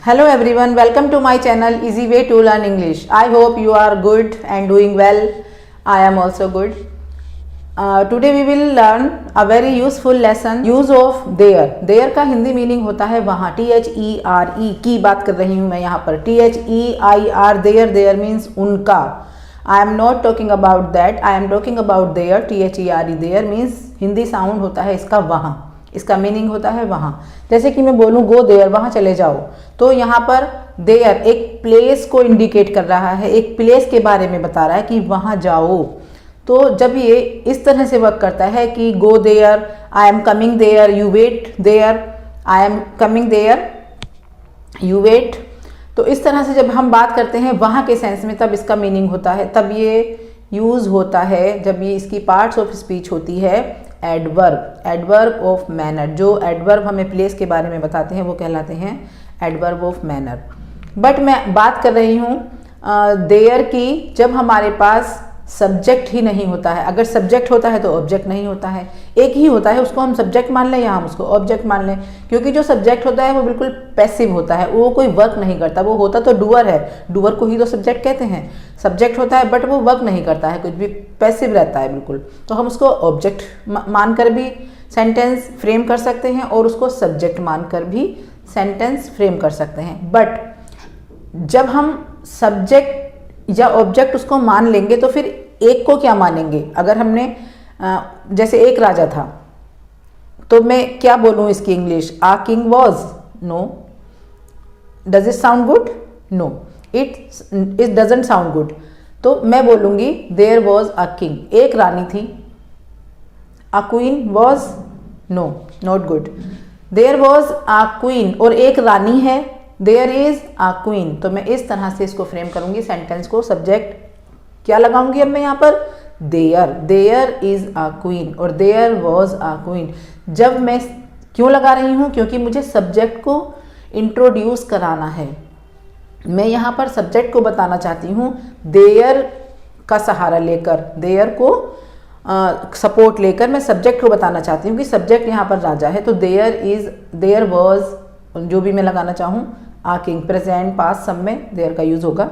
Hello everyone, welcome to my channel Easy Way to Learn English. I hope you are good and doing well. I am also good. Today we will learn a very useful lesson, use of there. There का Hindi meaning होता है वहाँ, THERE की बात कर रही हूँ मैं यहाँ पर. THEIR there, there means उनका. I am not talking about that, I am talking about there. THERE there means Hindi sound होता है इसका वहाँ, इसका मीनिंग होता है वहाँ. जैसे कि मैं बोलूँ गो देयर, वहाँ चले जाओ, तो यहाँ पर देयर एक प्लेस को इंडिकेट कर रहा है, एक प्लेस के बारे में बता रहा है कि वहाँ जाओ. तो जब ये इस तरह से वर्क करता है कि go there, I am coming there, you wait there, I am coming there, you wait. तो इस तरह से जब हम बात करते हैं वहाँ के सेंस में, तब इसका मीनिंग होता है, तब ये यूज़ होता है जब ये इसकी पार्ट्स ऑफ स्पीच होती है एडवर्ब, एडवर्ब ऑफ मैनर. जो एडवर्ब हमें प्लेस के बारे में बताते हैं वो कहलाते हैं एडवर्ब ऑफ मैनर. बट मैं बात कर रही हूँ देयर की जब हमारे पास सब्जेक्ट ही नहीं होता है. अगर सब्जेक्ट होता है तो ऑब्जेक्ट नहीं होता है, एक ही होता है, उसको हम सब्जेक्ट मान लें या हम उसको ऑब्जेक्ट मान लें. क्योंकि जो सब्जेक्ट होता है वो बिल्कुल पैसिव होता है, वो कोई वर्क नहीं करता. वो होता तो डूअर है, डूअर को ही तो सब्जेक्ट कहते हैं. सब्जेक्ट होता है बट वो वर्क नहीं करता है, कुछ भी पैसिव रहता है बिल्कुल. तो हम उसको ऑब्जेक्ट मानकर भी सेंटेंस फ्रेम कर सकते हैं और उसको सब्जेक्ट मानकर भी सेंटेंस फ्रेम कर सकते हैं. बट जब हम सब्जेक्ट या ऑब्जेक्ट उसको मान लेंगे तो फिर एक को क्या मानेंगे. अगर हमने जैसे एक राजा था तो मैं क्या बोलूँ इसकी English, a king was. No. Does it sound good? No, it doesn't sound good. तो मैं बोलूँगी देयर वॉज अ किंग, एक रानी थी. A queen was, no, not good. There was a queen और एक रानी है, देयर इज अ क्वीन. तो मैं इस तरह से इसको फ्रेम करूंगी सेंटेंस को. सब्जेक्ट क्या लगाऊंगी अब मैं यहाँ पर, there, there is a queen और देयर वॉज अ क्वीन. जब मैं क्यों लगा रही हूँ, क्योंकि मुझे सब्जेक्ट को इंट्रोड्यूस कराना है. मैं यहाँ पर सब्जेक्ट को बताना चाहती हूँ देयर का सहारा लेकर, देयर को सपोर्ट लेकर मैं सब्जेक्ट को बताना चाहती हूँ कि सब्जेक्ट यहाँ पर राजा है. तो देयर इज, देयर वॉज, जो भी मैं लगाना चाहूँ, आ किंग. प्रेजेंट पास्ट सब में देयर का यूज होगा.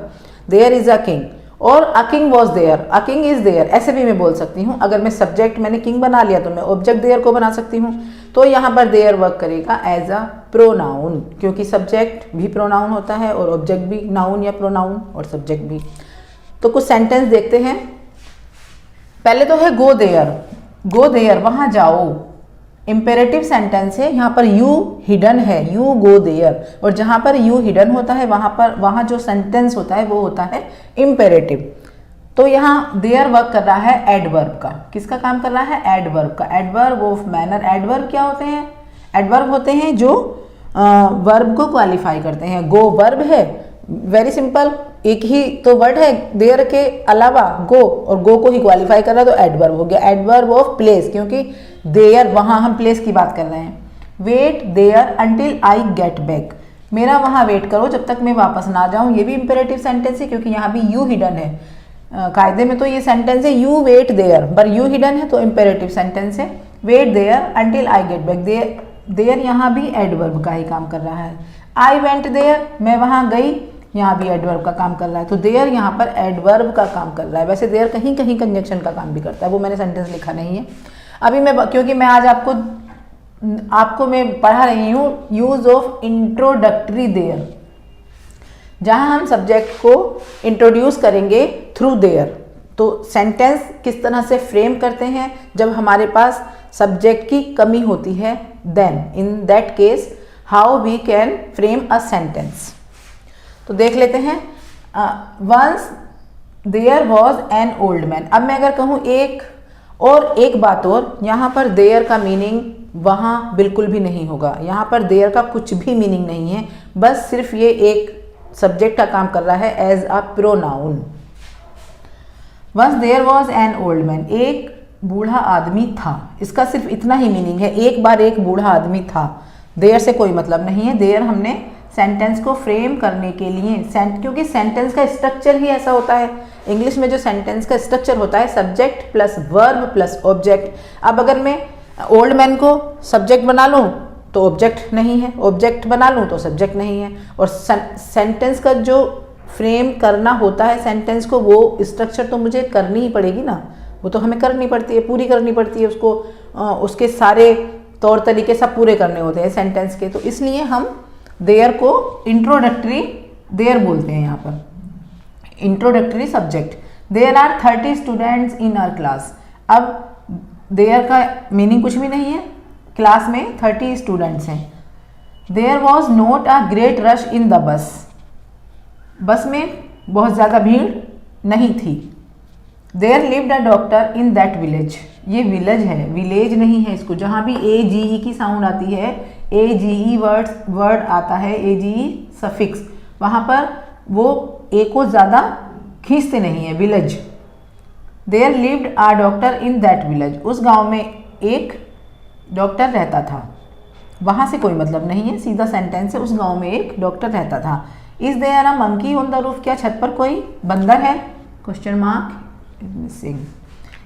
देयर इज अ किंग और a king was there, a king is there, ऐसे भी मैं बोल सकती हूँ. अगर मैं सब्जेक्ट मैंने किंग बना लिया तो मैं ऑब्जेक्ट देयर को बना सकती हूँ. तो यहाँ पर देयर वर्क करेगा एज अ प्रोनाउन, क्योंकि सब्जेक्ट भी प्रोनाउन होता है और ऑब्जेक्ट भी नाउन या प्रोनाउन और सब्जेक्ट भी. तो कुछ सेंटेंस देखते हैं. पहले तो है गो देयर, गो देयर वहाँ जाओ. इम्पेरेटिव सेंटेंस है, यहाँ पर यू हिडन है, यू गो देयर. और जहाँ पर यू हिडन होता है वहाँ जो सेंटेंस होता है वो होता है इम्पेरेटिव. तो यहाँ देयर वर्क कर रहा है एडवर्ब का. किसका काम कर रहा है? एडवर्ब का. Adverb of manner. एडवर्ब क्या होते हैं? एडवर्ब होते हैं जो वर्ब को क्वालिफाई करते हैं. गो वर्ब है, वेरी सिंपल, एक ही तो वर्ड है. देयर के अलावा गो, और गो को ही क्वालिफाई कर रहा है तो एडवर्ब हो गया. एडवर्ब ऑफ प्लेस, क्योंकि देयर वहाँ हम प्लेस की बात कर रहे हैं. Wait there until I get back, मेरा वहाँ वेट करो जब तक मैं वापस ना जाऊँ. ये भी इंपेरेटिव सेंटेंस है क्योंकि यहाँ भी यू हिडन है. कायदे में तो ये सेंटेंस है यू वेट देयर, पर यू हिडन है तो इंपेरेटिव सेंटेंस है. Wait there until I get back. There यहाँ भी एडवर्ब का ही काम कर रहा है. आई वेंट देयर, मैं वहाँ गई, यहाँ भी एडवर्ब का काम कर रहा है. तो देयर यहाँ पर एडवर्ब का काम कर रहा है. वैसे देयर कहीं कहीं कंजंक्शन का काम भी करता है, वो मैंने सेंटेंस लिखा नहीं है अभी. क्योंकि मैं आज आपको मैं पढ़ा रही हूँ यूज ऑफ इंट्रोडक्टरी देयर, जहाँ हम सब्जेक्ट को इंट्रोड्यूस करेंगे थ्रू देयर. तो सेंटेंस किस तरह से फ्रेम करते हैं जब हमारे पास सब्जेक्ट की कमी होती है. Then in that case how we can frame a sentence. तो देख लेते हैं. Once there was an old man. अब मैं अगर कहूँ एक बात और, यहाँ पर देयर का मीनिंग वहाँ बिल्कुल भी नहीं होगा. यहाँ पर देयर का कुछ भी मीनिंग नहीं है, बस सिर्फ ये एक सब्जेक्ट का काम कर रहा है as a pronoun. Once there was an old man, एक बूढ़ा आदमी था. इसका सिर्फ इतना ही मीनिंग है, एक बार एक बूढ़ा आदमी था. देयर से कोई मतलब नहीं है. देयर हमने सेंटेंस को फ्रेम करने के लिए, क्योंकि सेंटेंस का स्ट्रक्चर ही ऐसा होता है. इंग्लिश में जो सेंटेंस का स्ट्रक्चर होता है subject plus verb plus object. अब अगर मैं ओल्ड मैन को सब्जेक्ट बना लूँ तो ऑब्जेक्ट नहीं है, ऑब्जेक्ट बना लूँ तो सब्जेक्ट नहीं है। और सेंटेंस का जो फ्रेम करना होता है सेंटेंस को, वो स्ट्रक्चर तो मुझे करनी ही पड़ेगी ना, वो तो हमें करनी पड़ती है, पूरी करनी पड़ती है उसको, उसके सारे तौर तरीके सब पूरे करने होते हैं सेंटेंस के। तो इसलिए हम देयर को इंट्रोडक्टरी देयर बोलते हैं यहाँ पर, introductory subject. There are 30 students in our class. अब देयर का मीनिंग कुछ भी नहीं है, क्लास में 30 स्टूडेंट्स हैं। There was not a great rush in the bus. Bus में बहुत ज़्यादा भीड़ नहीं थी। There lived a doctor in that village. ये विलेज है, विलेज नहीं है इसको। जहाँ भी ए जी ई की साउंड आती है, ए जी ई वर्ड आता है, ए जी ई सफिक्स, वहाँ पर वो ए को ज़्यादा खींचते नहीं है, village. There lived a doctor in that village. उस गांव में एक डॉक्टर रहता था। वहाँ से कोई मतलब नहीं है, सीधा सेंटेंस है, उस गांव में एक डॉक्टर रहता था। Is there a monkey on the roof. क्या छत पर कोई बंदर है? Question mark missing.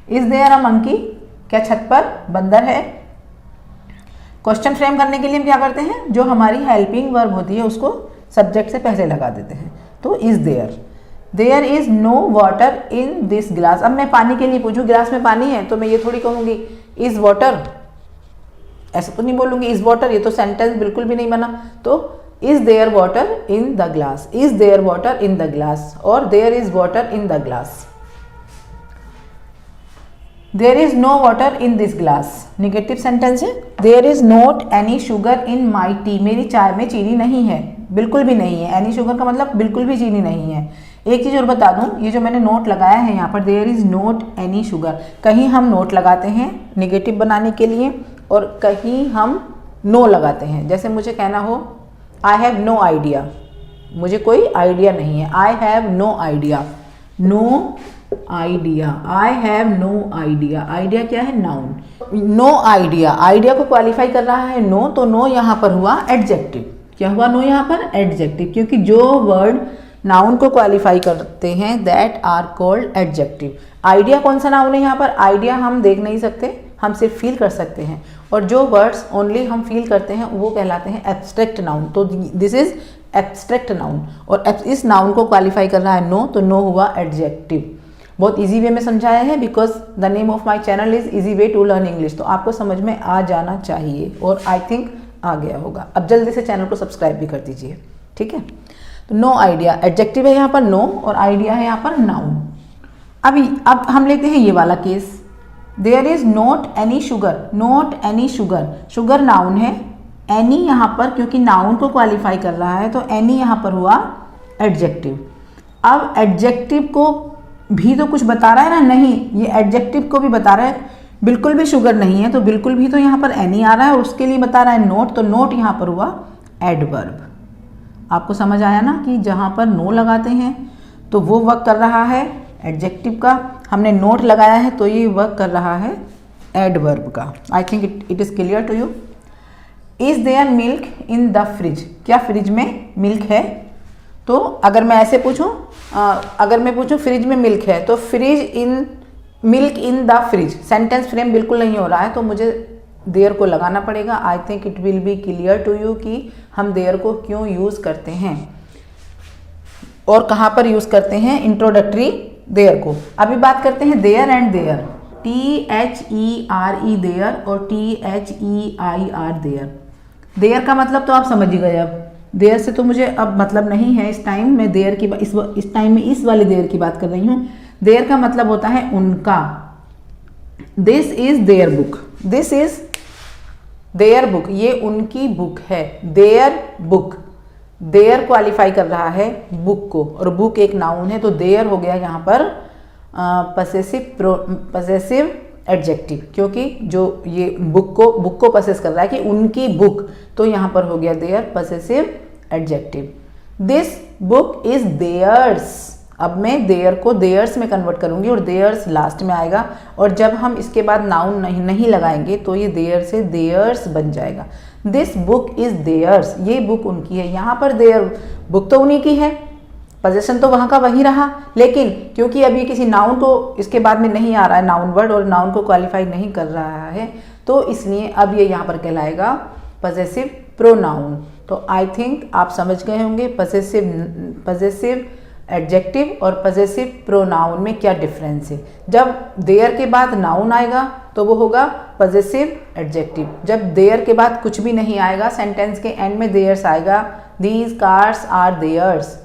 Is there a monkey. क्या छत पर बंदर है? क्वेश्चन फ्रेम करने के लिए हम क्या करते हैं, जो हमारी हेल्पिंग वर्ब होती है उसको सब्जेक्ट से पहले लगा देते हैं। तो is there. There is no water in this glass. अब मैं पानी के लिए पूछूं, गिलास में पानी है, तो मैं ये थोड़ी कहूँगी इज वाटर, ऐसा तो नहीं बोलूँगी इज वाटर, ये तो सेंटेंस बिल्कुल भी नहीं बना। तो is there water in the glass, is there water in the glass, और there is water in the glass. There is no water in this glass, negative sentence है। There is not any sugar in my tea. मेरी चाय में चीनी नहीं है, बिल्कुल भी नहीं है। एनी शुगर का मतलब बिल्कुल भी चीनी नहीं है। एक चीज़ और बता दूं, ये जो मैंने नोट लगाया है यहाँ पर, there is not any sugar, कहीं हम नोट लगाते हैं निगेटिव बनाने के लिए और कहीं हम नो लगाते हैं। जैसे मुझे कहना हो आई हैव नो आइडिया, मुझे कोई आइडिया नहीं है। I have no idea, no idea, I have no idea. Idea क्या है? नाउन। नो आइडिया, आइडिया को क्वालिफाई कर रहा है नो, तो नो यहाँ पर हुआ एडजेक्टिव। क्या हुआ नो यहाँ पर? एडजेक्टिव, क्योंकि जो वर्ड नाउन को क्वालिफाई करते हैं that are called adjective. Idea कौन सा नाउन है यहाँ पर? आइडिया हम देख नहीं सकते, हम सिर्फ फील कर सकते हैं, और जो वर्ड्स ओनली हम फील करते हैं वो कहलाते हैं एब्स्ट्रैक्ट नाउन। तो दिस इज एब्स्ट्रैक्ट नाउन, और इस नाउन को क्वालिफाई कर रहा है नो, तो नो हुआ एडजेक्टिव। बहुत इजी वे में समझाया है, because the name of my channel is easy way to learn English. तो आपको समझ में आ जाना चाहिए, और आई थिंक आ गया होगा। अब जल्दी से चैनल को सब्सक्राइब भी कर दीजिए, ठीक है। तो नो आइडिया एडजेक्टिव है यहाँ पर नो, और आइडिया है यहाँ पर नाउन। अब हम लेते हैं ये वाला case. There is not any sugar, not any sugar, sugar noun है, एनी यहाँ पर क्योंकि नाउन को क्वालिफाई कर रहा है तो एनी यहाँ पर हुआ एडजेक्टिव। अब एडजेक्टिव को भी तो कुछ बता रहा है ना, नहीं, ये एडजेक्टिव को भी बता रहा है। बिल्कुल भी शुगर नहीं है तो बिल्कुल भी तो यहाँ पर एनी आ रहा है, और उसके लिए बता रहा है नोट, तो नोट यहाँ पर हुआ एडवर्ब। आपको समझ आया ना कि जहाँ पर नो लगाते हैं तो वो वर्क कर रहा है एडजेक्टिव का, हमने नोट लगाया है तो ये वर्क कर रहा है एडवर्ब का। I think it is clear to you. Is there milk in the fridge, क्या फ्रिज में मिल्क है? तो अगर मैं ऐसे पूछूं, अगर मैं पूछूं फ्रिज में मिल्क है, तो fridge in milk in the fridge, sentence frame बिल्कुल नहीं हो रहा है, तो मुझे देयर को लगाना पड़ेगा। I think it will be clear to you कि हम देयर को क्यों यूज़ करते हैं और कहाँ पर यूज़ करते हैं इंट्रोडक्टरी देयर को। अभी बात करते हैं there and there, THERE there और THEIR देयर। देयर का मतलब तो आप समझ ही गए। अब देयर से तो मुझे अब मतलब नहीं है इस टाइम, मैं देयर की इस टाइम में इस वाले देयर की बात कर रही हूँ। देयर का मतलब होता है उनका। This is their book, this is their book, ये उनकी बुक है। देयर बुक, देयर क्वालिफाई कर रहा है बुक को, और बुक एक नाउन है तो देयर हो गया यहाँ पर पसेसिव एडजेक्टिव, क्योंकि जो ये बुक को पसेस कर रहा है कि उनकी बुक, तो यहाँ पर हो गया their possessive adjective. This book is theirs. अब मैं देयर को देयर्स में कन्वर्ट करूंगी और देयर्स लास्ट में आएगा, और जब हम इसके बाद नाउन नहीं लगाएंगे तो ये देयर से देयर्स बन जाएगा। दिस बुक इज देयर्स, ये बुक उनकी है। यहाँ पर देयर बुक तो उन्हीं की है, पोजेशन तो वहाँ का वही रहा, लेकिन क्योंकि अभी किसी नाउन को इसके बाद में नहीं आ रहा है नाउन वर्ड, और नाउन को क्वालिफाई नहीं कर रहा है, तो इसलिए अब ये यहाँ पर कहलाएगा पजेसिव प्रोनाउन। तो आई थिंक आप समझ गए होंगे पजेसिव एडजेक्टिव और पजेसिव प्रोनाउन में क्या डिफरेंस है। जब देयर के बाद नाउन आएगा तो वो होगा पजेसिव एडजेक्टिव। जब देयर के बाद कुछ भी नहीं आएगा, सेंटेंस के एंड में देयर्स आएगा, these cars are theirs,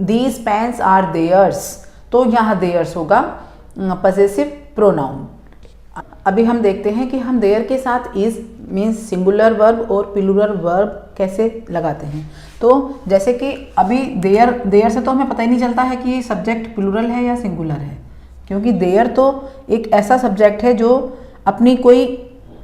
these pens are theirs, तो यहाँ देयर्स होगा पजेसिव प्रोनाउन। अभी हम देखते हैं कि हम देयर के साथ इज मीन्स सिंगुलर वर्ब और प्लूरल वर्ब कैसे लगाते हैं। तो जैसे कि अभी देयर से तो हमें पता ही नहीं चलता है कि सब्जेक्ट प्लूरल है या सिंगुलर है, क्योंकि देयर तो एक ऐसा सब्जेक्ट है जो अपनी कोई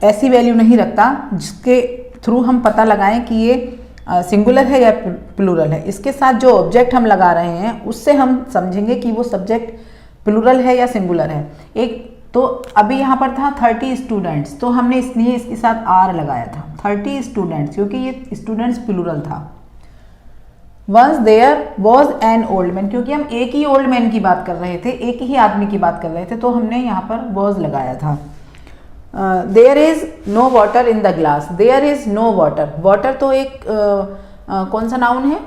ऐसी वैल्यू नहीं रखता जिसके थ्रू हम पता लगाएं कि ये सिंगुलर है या प्लूरल है। इसके साथ जो ऑब्जेक्ट हम लगा रहे हैं उससे हम समझेंगे कि वो सब्जेक्ट प्लूरल है या सिंगुलर है। एक तो अभी यहाँ पर था 30 स्टूडेंट्स, तो हमने इसलिए इसके साथ आर लगाया था 30 स्टूडेंट्स, क्योंकि ये स्टूडेंट्स प्लूरल था। Once there was an old man, क्योंकि हम एक ही ओल्ड मैन की बात कर रहे थे, एक ही आदमी की बात कर रहे थे, तो हमने यहाँ पर वॉज लगाया था। There is no water in the glass, there is no water, water तो एक कौन सा नाउन है,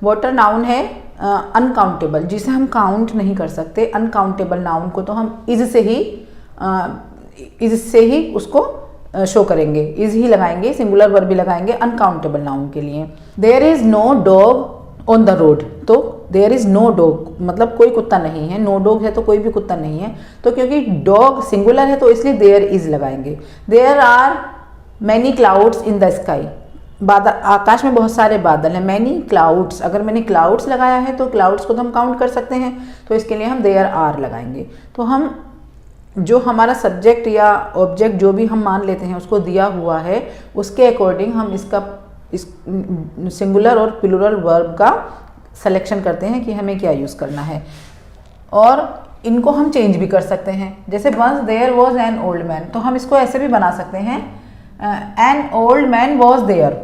वाटर नाउन है अनकाउंटेबल, जिसे हम काउंट नहीं कर सकते। अनकाउंटेबल नाउन को तो हम इज से ही उसको शो करेंगे, इज ही लगाएंगे, सिंगुलर वर्ब भी लगाएंगे अनकाउंटेबल नाउन के लिए। There is no dog on the road, तो देयर इज नो डॉग मतलब कोई कुत्ता नहीं है, नो डॉग है तो कोई भी कुत्ता नहीं है, तो क्योंकि डॉग सिंगुलर है तो इसलिए देयर इज लगाएंगे। There are many clouds in the sky, बादल, आकाश में बहुत सारे बादल हैं। मैनी क्लाउड्स, अगर मैंने क्लाउड्स लगाया है तो क्लाउड्स को तो हम काउंट कर सकते हैं, तो इसके लिए हम देयर आर लगाएंगे। तो हम जो हमारा सब्जेक्ट या ऑब्जेक्ट जो भी हम मान लेते हैं उसको दिया हुआ है, उसके अकॉर्डिंग हम इस सिंगुलर और प्लूरल वर्ब का सिलेक्शन करते हैं कि हमें क्या यूज़ करना है। और इनको हम चेंज भी कर सकते हैं, जैसे once there was an old man, तो हम इसको ऐसे भी बना सकते हैं an old man was there,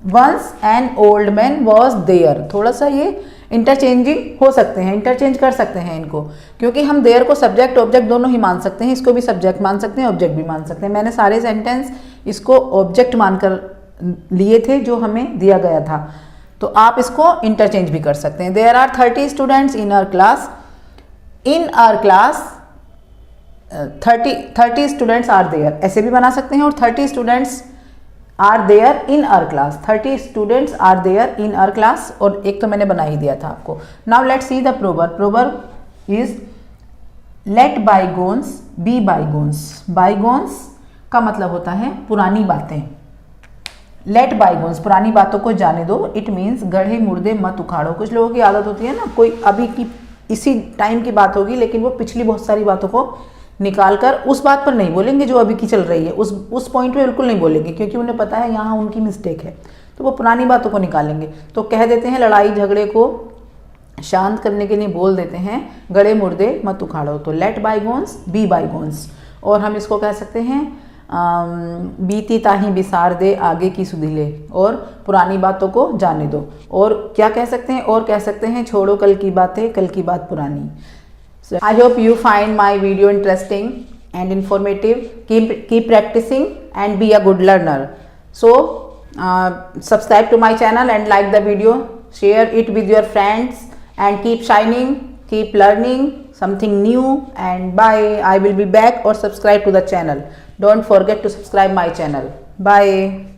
once an old man was there. थोड़ा सा ये इंटरचेंजिंग हो सकते हैं, इंटरचेंज कर सकते हैं इनको, क्योंकि हम देयर को सब्जेक्ट ऑब्जेक्ट दोनों ही मान सकते हैं, इसको भी सब्जेक्ट मान सकते हैं, ऑब्जेक्ट भी मान सकते हैं। मैंने सारे सेंटेंस इसको ऑब्जेक्ट मानकर लिए थे जो हमें दिया गया था, तो आप इसको इंटरचेंज भी कर सकते हैं। There are 30 students in our class, in our class 30 students are there, ऐसे भी बना सकते हैं। और 30 students are there in our class, 30 students are there in our class, और एक तो मैंने बना ही दिया था आपको। Now let's see the proverb. Proverb is let bygones be bygones. Bygones का मतलब होता है पुरानी बातें। लेट बाईगोन्स, पुरानी बातों को जाने दो। इट मीन्स गढ़े मुर्दे मत उखाड़ो। कुछ लोगों की आदत होती है ना, कोई अभी की इसी टाइम की बात होगी लेकिन वो पिछली बहुत सारी बातों को निकाल कर उस बात पर नहीं बोलेंगे जो अभी की चल रही है, उस पॉइंट पे बिल्कुल नहीं बोलेंगे, क्योंकि उन्हें पता है यहाँ उनकी मिस्टेक है, तो वो पुरानी बातों को निकालेंगे। तो कह देते हैं लड़ाई झगड़े को शांत करने के लिए बोल देते हैं गड़े मुर्दे मत उखाड़ो, तो लेट बाईगोन्स बी बाईगोन्स। और हम इसको कह सकते हैं बीती ताही बिसार दे आगे की सुधिले, और पुरानी बातों को जाने दो। और क्या कह सकते हैं, और कह सकते हैं छोड़ो कल की बातें, कल की बात पुरानी। So I hope you find my video interesting and informative. Keep practicing and be a good learner. So subscribe to my channel and like the video. Share it with your friends and keep shining. Keep learning something new. And bye. I will be back, or subscribe to the channel. Don't forget to subscribe my channel. Bye.